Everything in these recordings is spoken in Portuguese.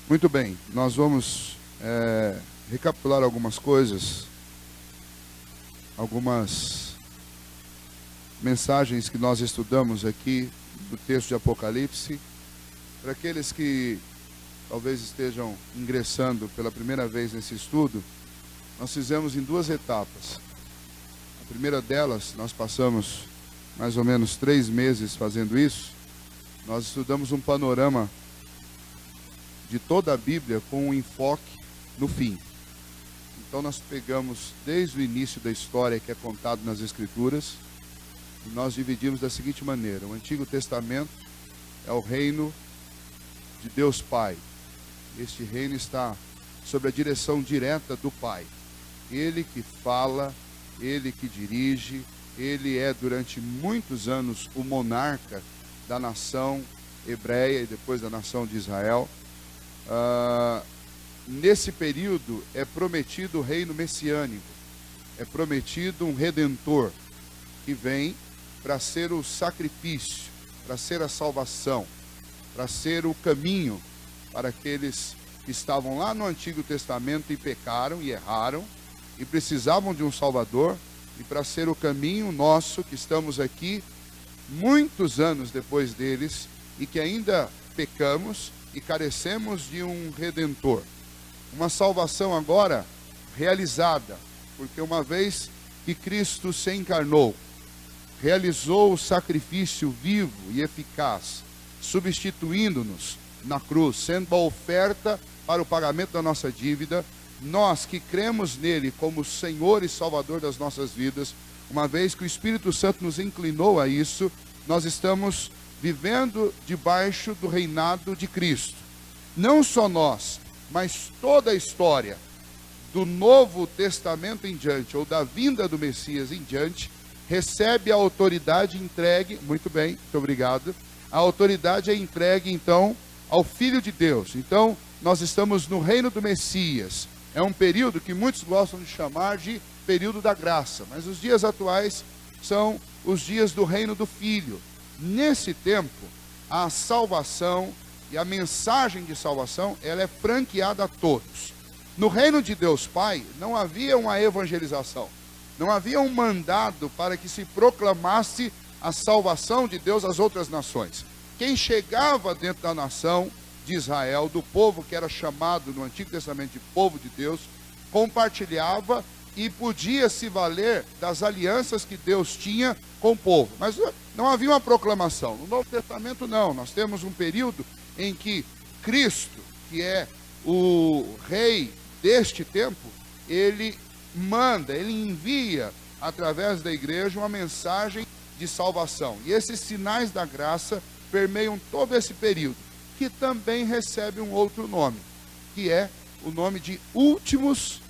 Muito bem, nós vamos recapitular algumas coisas, algumas mensagens que nós estudamos aqui do texto de Apocalipse. Para aqueles que talvez estejam ingressando pela primeira vez nesse estudo, nós fizemos em duas etapas. A primeira delas, nós passamos mais ou menos 3 meses fazendo isso. Nós estudamos um panorama de toda a Bíblia com um enfoque no fim. Então nós pegamos desde o início da história que é contado nas Escrituras, e nós dividimos da seguinte maneira: o Antigo Testamento é o reino de Deus Pai. Este reino está sob a direção direta do Pai. Ele que fala, ele que dirige, ele é durante muitos anos o monarca da nação hebreia e depois da nação de Israel. Nesse período é prometido o reino messiânico, é prometido um redentor que vem para ser o sacrifício, para ser a salvação, para ser o caminho para aqueles que estavam lá no Antigo Testamento e pecaram e erraram e precisavam de um Salvador, e para ser o caminho nosso que estamos aqui muitos anos depois deles e que ainda pecamos e carecemos de um Redentor. Uma salvação agora realizada, porque uma vez que Cristo se encarnou, realizou o sacrifício vivo e eficaz, substituindo-nos na cruz, sendo a oferta para o pagamento da nossa dívida, nós que cremos nele como Senhor e Salvador das nossas vidas, uma vez que o Espírito Santo nos inclinou a isso, nós estamos vivendo debaixo do reinado de Cristo. Não só nós, mas toda a história do Novo Testamento em diante, ou da vinda do Messias em diante, recebe a autoridade entregue, muito bem, muito obrigado, a autoridade é entregue então ao Filho de Deus. Então nós estamos no reino do Messias. É um período que muitos gostam de chamar de período da graça, mas os dias atuais são os dias do reino do Filho. Nesse tempo, a salvação e a mensagem de salvação, ela é franqueada a todos. No reino de Deus Pai, não havia uma evangelização, não havia um mandado para que se proclamasse a salvação de Deus às outras nações. Quem chegava dentro da nação de Israel, do povo que era chamado no Antigo Testamento de povo de Deus, compartilhava e podia se valer das alianças que Deus tinha com o povo. Mas não havia uma proclamação. No Novo Testamento não, nós temos um período em que Cristo, que é o rei deste tempo, ele manda, ele envia através da igreja uma mensagem de salvação. E esses sinais da graça permeiam todo esse período, que também recebe um outro nome, que é o nome de últimos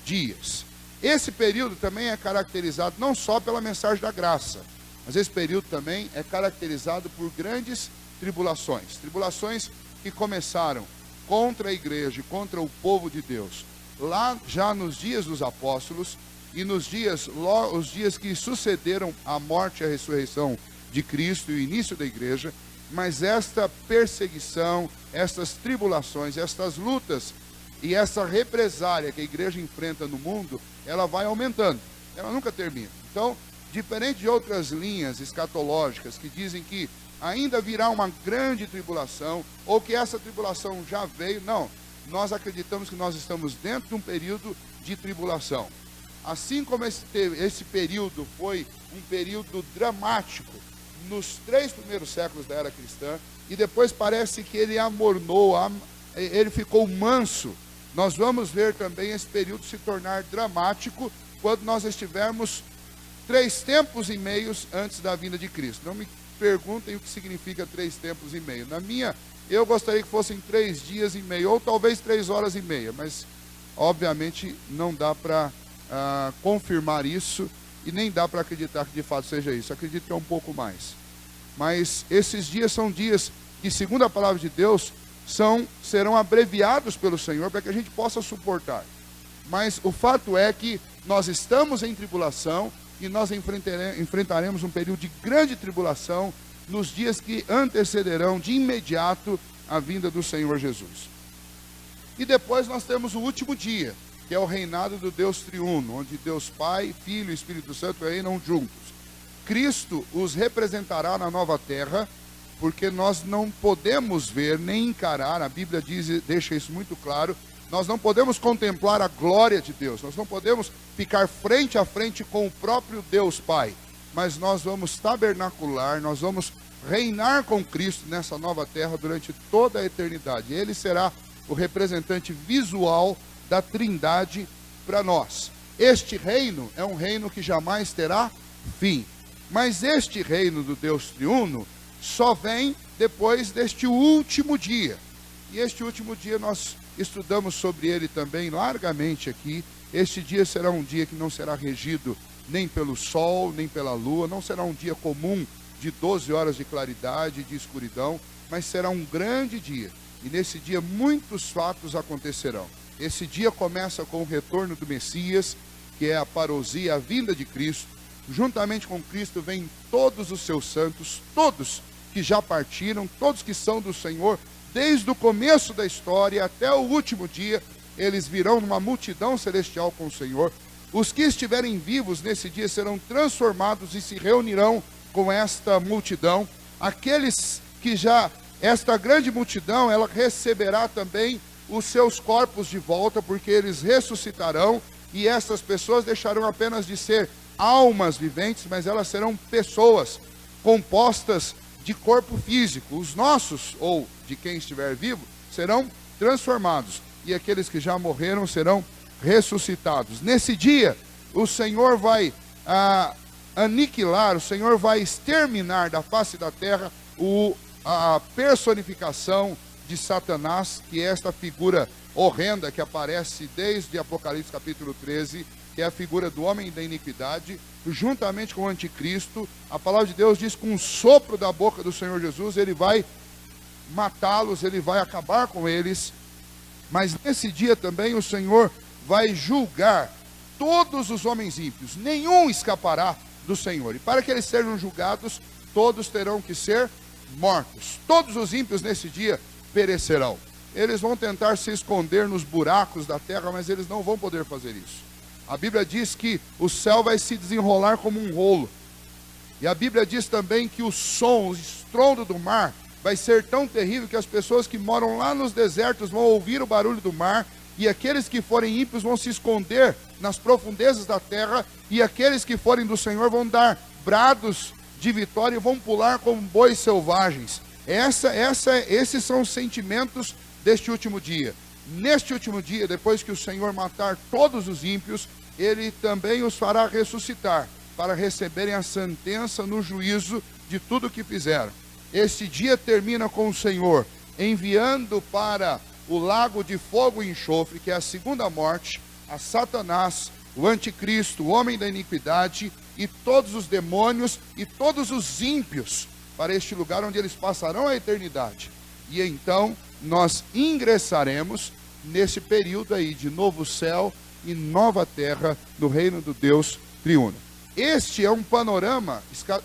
dias. Esse período também é caracterizado não só pela mensagem da graça, mas esse período também é caracterizado por grandes tribulações. Tribulações que começaram contra a igreja e contra o povo de Deus, lá já nos dias dos apóstolos e nos dias, os dias que sucederam a morte e a ressurreição de Cristo e o início da igreja. Mas esta perseguição, estas tribulações, estas lutas e essa represália que a igreja enfrenta no mundo, ela vai aumentando, ela nunca termina. Então, diferente de outras linhas escatológicas que dizem que ainda virá uma grande tribulação, ou que essa tribulação já veio, não. Nós acreditamos que nós estamos dentro de um período de tribulação. Assim como esse período foi um período dramático nos 3 primeiros séculos da era cristã, e depois parece que ele amornou, ele ficou manso, nós vamos ver também esse período se tornar dramático quando nós estivermos 3 tempos e meios antes da vinda de Cristo. Não me perguntem o que significa 3 tempos e meio. Eu gostaria que fossem 3 dias e meio, ou talvez 3 horas e meia, mas obviamente não dá para confirmar isso, e nem dá para acreditar que de fato seja isso. Acredito que é um pouco mais. Mas esses dias são dias que, segundo a palavra de Deus, serão abreviados pelo Senhor para que a gente possa suportar. Mas o fato é que nós estamos em tribulação e nós enfrentaremos um período de grande tribulação nos dias que antecederão de imediato a vinda do Senhor Jesus. E depois nós temos o último dia, que é o reinado do Deus triuno, onde Deus Pai, Filho e Espírito Santo reinam juntos. Cristo os representará na nova terra, porque nós não podemos ver nem encarar, a Bíblia diz, deixa isso muito claro, nós não podemos contemplar a glória de Deus, nós não podemos ficar frente a frente com o próprio Deus Pai, mas nós vamos tabernacular, nós vamos reinar com Cristo nessa nova terra durante toda a eternidade. Ele será o representante visual da Trindade para nós. Este reino é um reino que jamais terá fim, mas este reino do Deus triuno só vem depois deste último dia. E este último dia nós estudamos sobre ele também largamente aqui. Este dia será um dia que não será regido nem pelo sol, nem pela lua, não será um dia comum de 12 horas de claridade e de escuridão, mas será um grande dia. E nesse dia muitos fatos acontecerão. Esse dia começa com o retorno do Messias, que é a parousia, a vinda de Cristo. Juntamente com Cristo vêm todos os seus santos, todos que já partiram, todos que são do Senhor, desde o começo da história até o último dia, eles virão numa multidão celestial com o Senhor. Os que estiverem vivos nesse dia serão transformados e se reunirão com esta multidão. Aqueles que já, esta grande multidão, ela receberá também os seus corpos de volta, porque eles ressuscitarão, e essas pessoas deixarão apenas de ser almas viventes, mas elas serão pessoas compostas de corpo físico. Os nossos, ou de quem estiver vivo, serão transformados, e aqueles que já morreram serão ressuscitados. Nesse dia, o Senhor vai aniquilar, o Senhor vai exterminar da face da terra a personificação de Satanás, que é esta figura horrenda que aparece desde Apocalipse capítulo 13, que é a figura do homem da iniquidade, juntamente com o anticristo. A palavra de Deus diz que com um sopro da boca do Senhor Jesus, ele vai matá-los, ele vai acabar com eles. Mas nesse dia também o Senhor vai julgar todos os homens ímpios, nenhum escapará do Senhor. E para que eles sejam julgados, todos terão que ser mortos. Todos os ímpios nesse dia perecerão. Eles vão tentar se esconder nos buracos da terra, mas eles não vão poder fazer isso. A Bíblia diz que o céu vai se desenrolar como um rolo. E a Bíblia diz também que o som, o estrondo do mar vai ser tão terrível que as pessoas que moram lá nos desertos vão ouvir o barulho do mar, e aqueles que forem ímpios vão se esconder nas profundezas da terra, e aqueles que forem do Senhor vão dar brados de vitória e vão pular como bois selvagens. Esses são os sentimentos deste último dia. Neste último dia, depois que o Senhor matar todos os ímpios, ele também os fará ressuscitar, para receberem a sentença no juízo de tudo o que fizeram. Este dia termina com o Senhor enviando para o lago de fogo e enxofre, que é a segunda morte, a Satanás, o anticristo, o homem da iniquidade, e todos os demônios e todos os ímpios, para este lugar onde eles passarão a eternidade. E então nós ingressaremos nesse período aí de novo céu e nova terra no reino do Deus triuno. Este é um panorama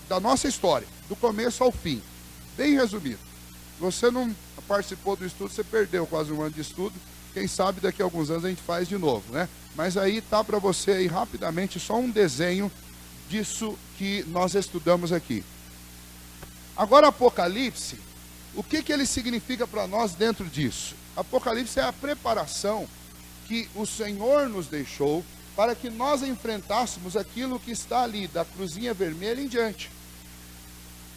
da nossa história, do começo ao fim, bem resumido. Você não participou do estudo, você perdeu quase um ano de estudo. Quem sabe daqui a alguns anos a gente faz de novo, né? Mas aí tá para você aí rapidamente só um desenho disso que nós estudamos aqui. Agora Apocalipse, o que ele significa para nós dentro disso? Apocalipse é a preparação que o Senhor nos deixou para que nós enfrentássemos aquilo que está ali, da cruzinha vermelha em diante.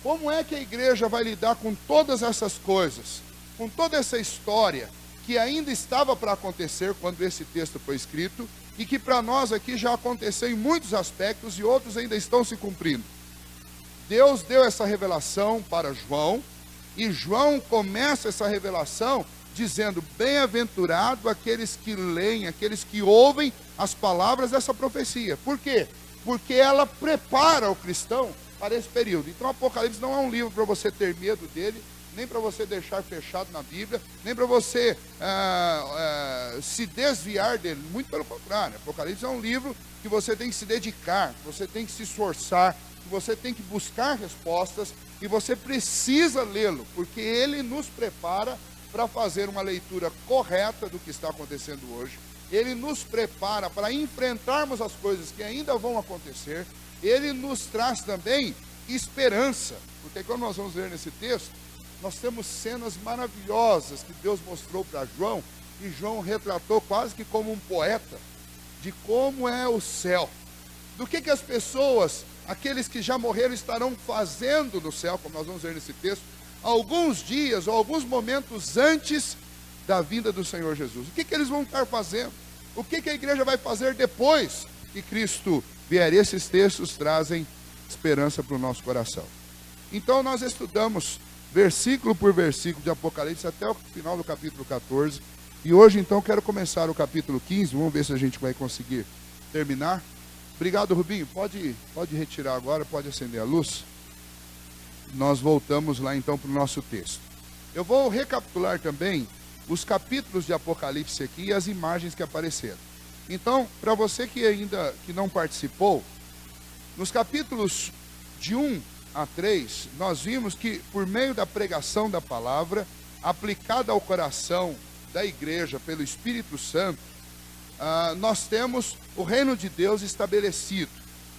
Como é que a igreja vai lidar com todas essas coisas, com toda essa história que ainda estava para acontecer quando esse texto foi escrito, e que para nós aqui já aconteceu em muitos aspectos e outros ainda estão se cumprindo? Deus deu essa revelação para João, e João começa essa revelação dizendo: bem-aventurado aqueles que leem, aqueles que ouvem as palavras dessa profecia. Por quê? Porque ela prepara o cristão para esse período. Então Apocalipse não é um livro para você ter medo dele, nem para você deixar fechado na Bíblia, nem para você se desviar dele. Muito pelo contrário, Apocalipse é um livro que você tem que se dedicar, que você tem que se esforçar, que você tem que buscar respostas, e você precisa lê-lo, porque ele nos prepara para fazer uma leitura correta do que está acontecendo hoje. Ele nos prepara para enfrentarmos as coisas que ainda vão acontecer. Ele nos traz também esperança, porque quando nós vamos ler nesse texto, nós temos cenas maravilhosas que Deus mostrou para João, e João retratou quase que como um poeta, de como é o céu, do que as pessoas, aqueles que já morreram, estarão fazendo no céu, como nós vamos ver nesse texto, alguns dias ou alguns momentos antes da vinda do Senhor Jesus. O que eles vão estar fazendo? O que a igreja vai fazer depois que Cristo vier? Esses textos trazem esperança para o nosso coração. Então nós estudamos versículo por versículo de Apocalipse até o final do capítulo 14. E hoje então quero começar o capítulo 15. Vamos ver se a gente vai conseguir terminar. Obrigado, Rubinho. Pode retirar agora, pode acender a luz. Nós voltamos lá então para o nosso texto. Eu vou recapitular também os capítulos de Apocalipse aqui e as imagens que apareceram. Então, para você que não participou, nos capítulos de 1 a 3, nós vimos que por meio da pregação da palavra, aplicada ao coração da igreja pelo Espírito Santo, nós temos o reino de Deus estabelecido,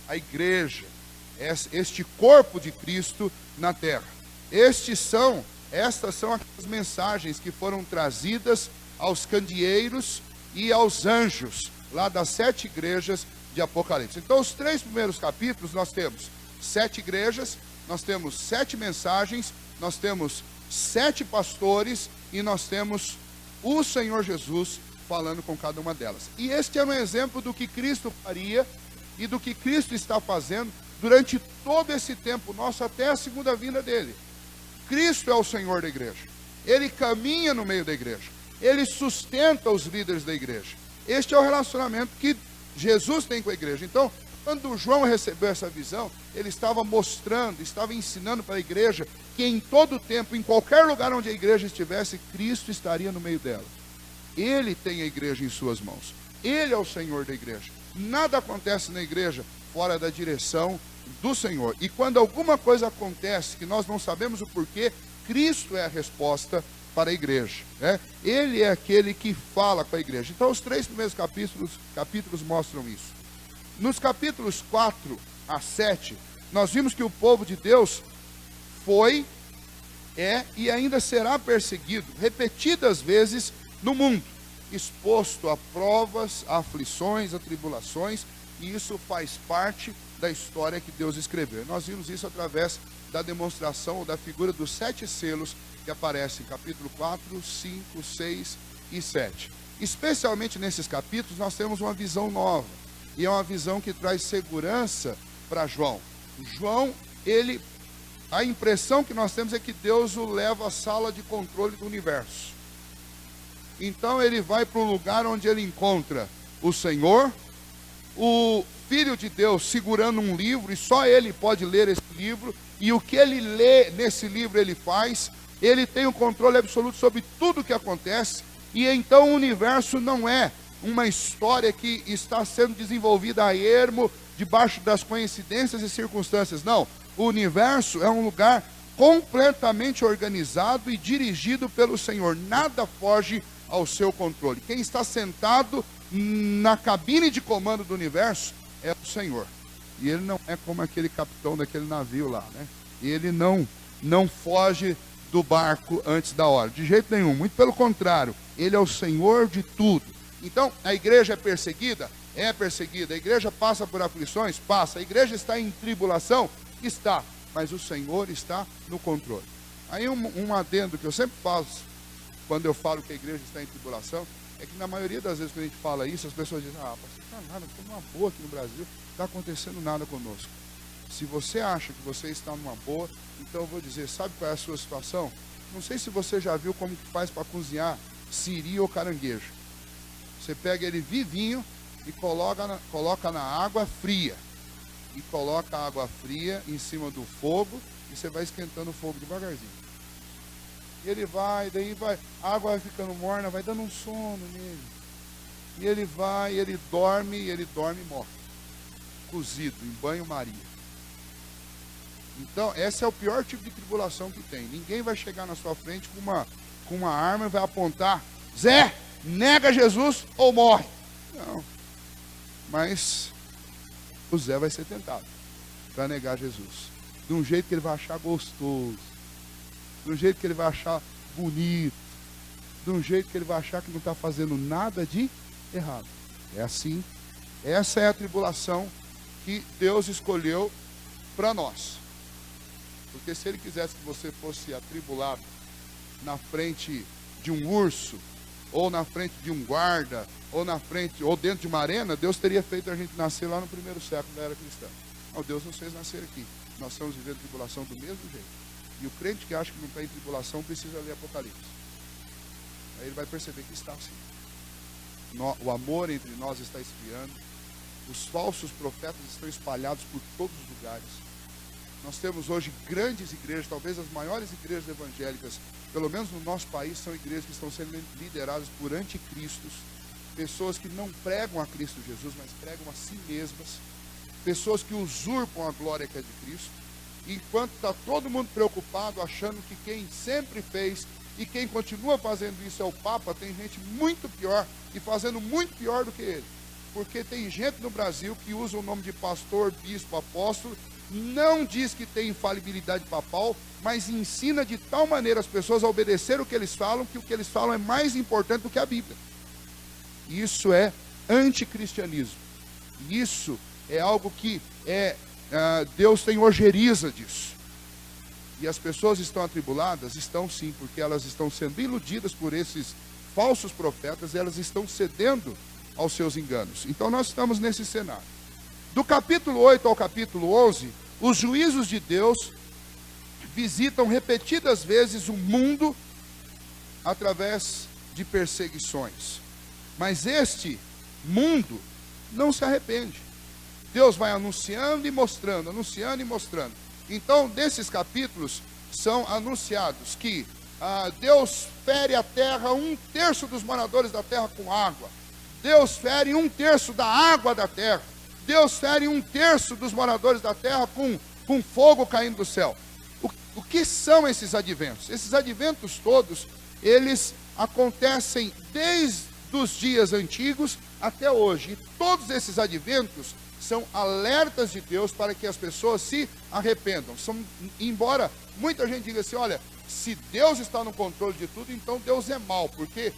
a igreja, este corpo de Cristo na terra. Estas são as mensagens que foram trazidas aos candeeiros e aos anjos, lá das 7 igrejas de Apocalipse. Então, os 3 primeiros capítulos, nós temos 7 igrejas, nós temos 7 mensagens, nós temos 7 pastores e nós temos o Senhor Jesus falando com cada uma delas. E este é um exemplo do que Cristo faria e do que Cristo está fazendo durante todo esse tempo nosso até a segunda vinda dele. Cristo é o Senhor da igreja. Ele caminha no meio da igreja. Ele sustenta os líderes da igreja. Este é o relacionamento que Jesus tem com a igreja. Então, quando João recebeu essa visão, ele estava mostrando, estava ensinando para a igreja que em todo tempo, em qualquer lugar onde a igreja estivesse, Cristo estaria no meio dela. Ele tem a igreja em suas mãos. Ele é o Senhor da igreja. Nada acontece na igreja fora da direção do Senhor. E quando alguma coisa acontece que nós não sabemos o porquê, Cristo é a resposta para a igreja, né? Ele é aquele que fala com a igreja. Então os 3 primeiros capítulos mostram isso. Nos capítulos 4 a 7, nós vimos que o povo de Deus foi, é e ainda será perseguido repetidas vezes no mundo, exposto a provas, a aflições, a tribulações, e isso faz parte da história que Deus escreveu. Nós vimos isso através da demonstração ou da figura dos 7 selos que aparecem em capítulo 4, 5, 6 e 7. Especialmente nesses capítulos nós temos uma visão nova, e é uma visão que traz segurança para João. João, a impressão que nós temos é que Deus o leva à sala de controle do universo. Então ele vai para um lugar onde ele encontra o Senhor, o Filho de Deus segurando um livro, e só ele pode ler esse livro, e o que ele lê nesse livro ele faz. Ele tem o controle absoluto sobre tudo que acontece, e então o universo não é uma história que está sendo desenvolvida a ermo, debaixo das coincidências e circunstâncias. Não, o universo é um lugar completamente organizado e dirigido pelo Senhor. Nada foge ao seu controle. Quem está sentado na cabine de comando do universo é o Senhor. E ele não é como aquele capitão daquele navio lá, né? Ele não foge do barco antes da hora, de jeito nenhum. Muito pelo contrário, ele é o Senhor de tudo. Então, a igreja é perseguida? É perseguida. A igreja passa por aflições? Passa. A igreja está em tribulação? Está. Mas o Senhor está no controle. Aí um adendo que eu sempre faço quando eu falo que a igreja está em tribulação, é que na maioria das vezes que a gente fala isso, as pessoas dizem: ah, pastor, não está nada, estamos numa boa aqui no Brasil, não está acontecendo nada conosco. Se você acha que você está numa boa, então eu vou dizer, sabe qual é a sua situação? Não sei se você já viu como que faz para cozinhar siri ou caranguejo. Você pega ele vivinho e coloca na água fria. E coloca a água fria em cima do fogo, e você vai esquentando o fogo devagarzinho. E ele vai, a água vai ficando morna, vai dando um sono nele. E ele dorme e morre. Cozido, em banho-maria. Então, esse é o pior tipo de tribulação que tem. Ninguém vai chegar na sua frente com com uma arma e vai apontar: Zé, nega Jesus ou morre. Não. Mas o Zé vai ser tentado para negar Jesus. De um jeito que ele vai achar gostoso. De um jeito que ele vai achar bonito. De um jeito que ele vai achar que não está fazendo nada de errado. É assim. Essa é a tribulação que Deus escolheu para nós. Porque se Ele quisesse que você fosse atribulado na frente de um urso, ou na frente de um guarda, ou na frente, ou dentro de uma arena, Deus teria feito a gente nascer lá no primeiro século da era cristã. Não, Deus nos fez nascer aqui. Nós estamos vivendo tribulação do mesmo jeito. E o crente que acha que não está em tribulação precisa ler Apocalipse. Aí ele vai perceber que está assim. O amor entre nós está esfriando. Os falsos profetas estão espalhados por todos os lugares. Nós temos hoje grandes igrejas, talvez as maiores igrejas evangélicas, pelo menos no nosso país, são igrejas que estão sendo lideradas por anticristos, pessoas que não pregam a Cristo Jesus, mas pregam a si mesmas, pessoas que usurpam a glória que é de Cristo, enquanto está todo mundo preocupado, achando que quem sempre fez e quem continua fazendo isso é o Papa. Tem gente muito pior e fazendo muito pior do que ele, porque tem gente no Brasil que usa o nome de pastor, bispo, apóstolo, não diz que tem infalibilidade papal, mas ensina de tal maneira as pessoas a obedecer o que eles falam, que o que eles falam é mais importante do que a Bíblia. Isso é anticristianismo. Isso é algo que Deus tem ojeriza disso. E as pessoas estão atribuladas? Estão sim, porque elas estão sendo iludidas por esses falsos profetas, e elas estão cedendo aos seus enganos. Então nós estamos nesse cenário. Do capítulo 8 ao capítulo 11, os juízos de Deus visitam repetidas vezes o mundo através de perseguições. Mas este mundo não se arrepende. Deus vai anunciando e mostrando, anunciando e mostrando. Então, desses capítulos, são anunciados que Deus fere a terra, 1/3 dos moradores da terra com água. Deus fere 1/3 da água da terra. Deus fere 1/3 dos moradores da terra com fogo caindo do céu. O que são esses adventos? Esses adventos todos, eles acontecem desde os dias antigos até hoje. E todos esses adventos são alertas de Deus para que as pessoas se arrependam. Embora muita gente diga assim: olha, se Deus está no controle de tudo, então Deus é mau, porque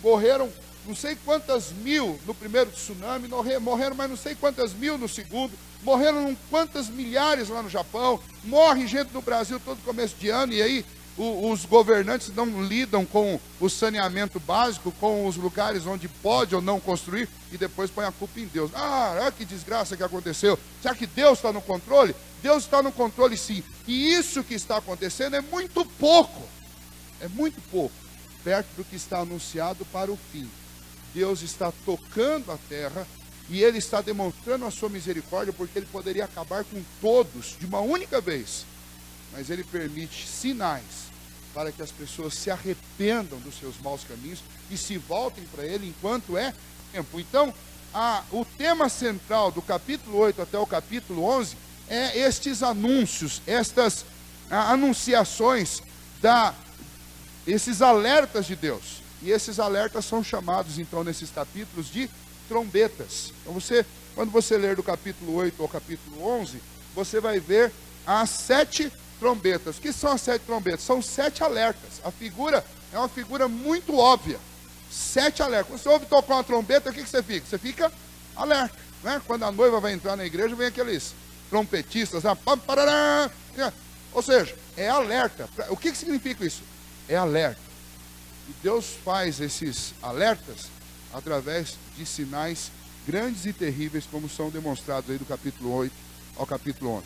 morreram não sei quantas mil no primeiro tsunami, morreram mais não sei quantas mil no segundo, morreram quantas milhares lá no Japão, morre gente no Brasil todo começo de ano, e aí os governantes não lidam com o saneamento básico, com os lugares onde pode ou não construir, e depois põe a culpa em Deus. Olha que desgraça que aconteceu. Será que Deus está no controle? Deus está no controle sim, e isso que está acontecendo é muito pouco, perto do que está anunciado para o fim. Deus está tocando a terra e Ele está demonstrando a sua misericórdia, porque Ele poderia acabar com todos de uma única vez, mas Ele permite sinais para que as pessoas se arrependam dos seus maus caminhos e se voltem para Ele enquanto é tempo. Então, o tema central do capítulo 8 até o capítulo 11 é estes anúncios, estas anunciações, esses alertas de Deus. E esses alertas são chamados, então, nesses capítulos, de trombetas. Então, quando você ler do capítulo 8 ao capítulo 11, você vai ver as 7 trombetas. O que são as 7 trombetas? São 7 alertas. A figura é uma figura muito óbvia. 7 alertas. Quando você ouve tocar uma trombeta, o que você fica? Você fica alerta, né? Quando a noiva vai entrar na igreja, vem aqueles trompetistas, né? Ou seja, é alerta. O que significa isso? É alerta. E Deus faz esses alertas através de sinais grandes e terríveis, como são demonstrados aí do capítulo 8 ao capítulo 11.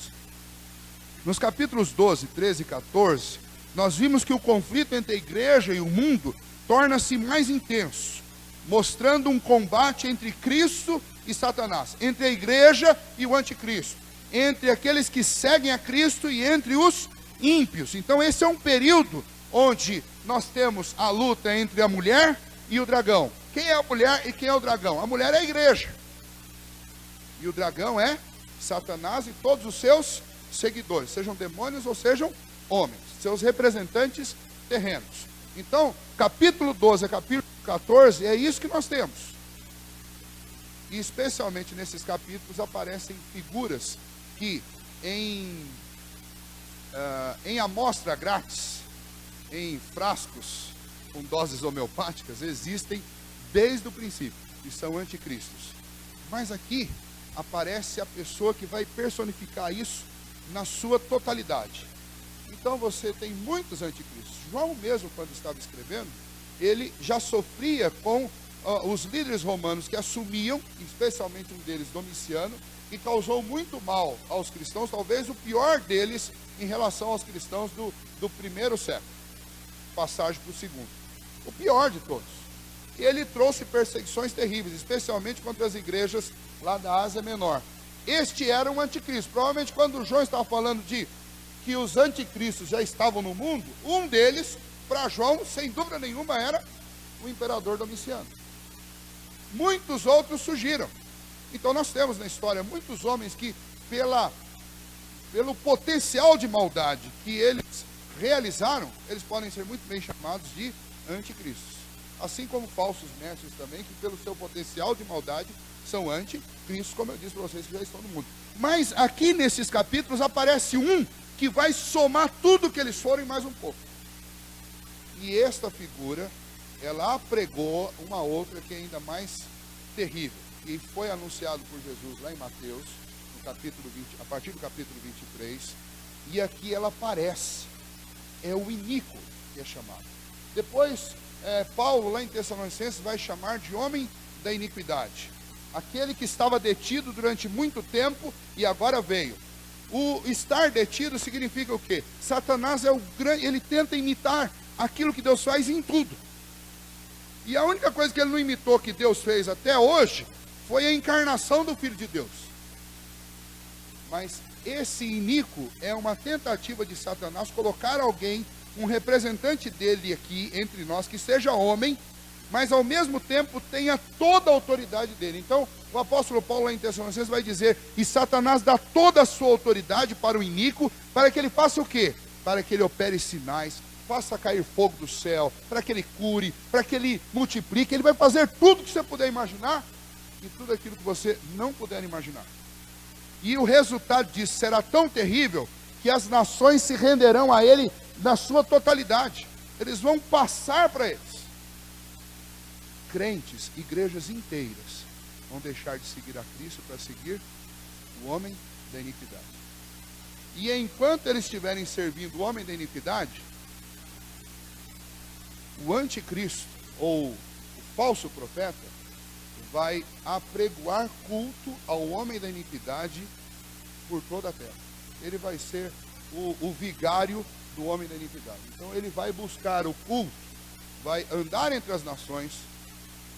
Nos capítulos 12, 13 e 14, nós vimos que o conflito entre a igreja e o mundo torna-se mais intenso, mostrando um combate entre Cristo e Satanás, entre a igreja e o anticristo, entre aqueles que seguem a Cristo e entre os ímpios. Então esse é um período onde nós temos a luta entre a mulher e o dragão. Quem é a mulher e quem é o dragão? A mulher é a igreja. E o dragão é Satanás e todos os seus seguidores, sejam demônios ou sejam homens, seus representantes terrenos. Então, capítulo 12 a capítulo 14, é isso que nós temos. E especialmente nesses capítulos aparecem figuras que em amostra grátis, em frascos com doses homeopáticas, existem desde o princípio, e são anticristos. Mas aqui aparece a pessoa que vai personificar isso na sua totalidade. Então você tem muitos anticristos. João mesmo, quando estava escrevendo, ele já sofria com os líderes romanos que assumiam, especialmente um deles, Domiciano, que causou muito mal aos cristãos, talvez o pior deles em relação aos cristãos do primeiro século, passagem para o segundo. O pior de todos. E ele trouxe perseguições terríveis, especialmente contra as igrejas lá da Ásia Menor. Este era um anticristo. Provavelmente quando João estava falando de que os anticristos já estavam no mundo, um deles, para João, sem dúvida nenhuma, era o imperador Domiciano. Muitos outros surgiram. Então nós temos na história muitos homens que, pelo potencial de maldade que eles realizaram, eles podem ser muito bem chamados de anticristos. Assim como falsos mestres também, que pelo seu potencial de maldade são anticristos, como eu disse para vocês que já estão no mundo. Mas aqui nesses capítulos aparece um que vai somar tudo que eles foram e mais um pouco. E esta figura, ela apregou uma outra que é ainda mais terrível, e foi anunciado por Jesus lá em Mateus, no capítulo 20, a partir do capítulo 23, e aqui ela aparece, é o iníquo que é chamado. Depois, Paulo, lá em Tessalonicenses, vai chamar de homem da iniquidade, aquele que estava detido durante muito tempo e agora veio. O estar detido significa o quê? Satanás é o grande, ele tenta imitar aquilo que Deus faz em tudo. E a única coisa que ele não imitou que Deus fez até hoje foi a encarnação do Filho de Deus. Mas esse iníquo é uma tentativa de Satanás colocar alguém, um representante dele aqui entre nós, que seja homem, mas ao mesmo tempo tenha toda a autoridade dele. Então, o apóstolo Paulo lá em Tessalonicenses vai dizer, e Satanás dá toda a sua autoridade para o iníquo, para que ele faça o quê? Para que ele opere sinais, faça cair fogo do céu, para que ele cure, para que ele multiplique. Ele vai fazer tudo que você puder imaginar, e tudo aquilo que você não puder imaginar. E o resultado disso será tão terrível, que as nações se renderão a ele na sua totalidade. Eles vão passar para eles. Crentes, igrejas inteiras, vão deixar de seguir a Cristo para seguir o homem da iniquidade. E enquanto eles estiverem servindo o homem da iniquidade, o anticristo, ou o falso profeta, vai apregoar culto ao homem da iniquidade por toda a terra. Ele vai ser o vigário do homem da iniquidade. Então ele vai buscar o culto, vai andar entre as nações,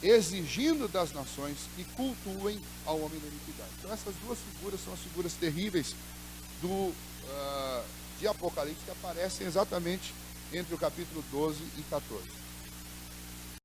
exigindo das nações que cultuem ao homem da iniquidade. Então essas duas figuras são as figuras terríveis de Apocalipse, que aparecem exatamente entre o capítulo 12 e 14.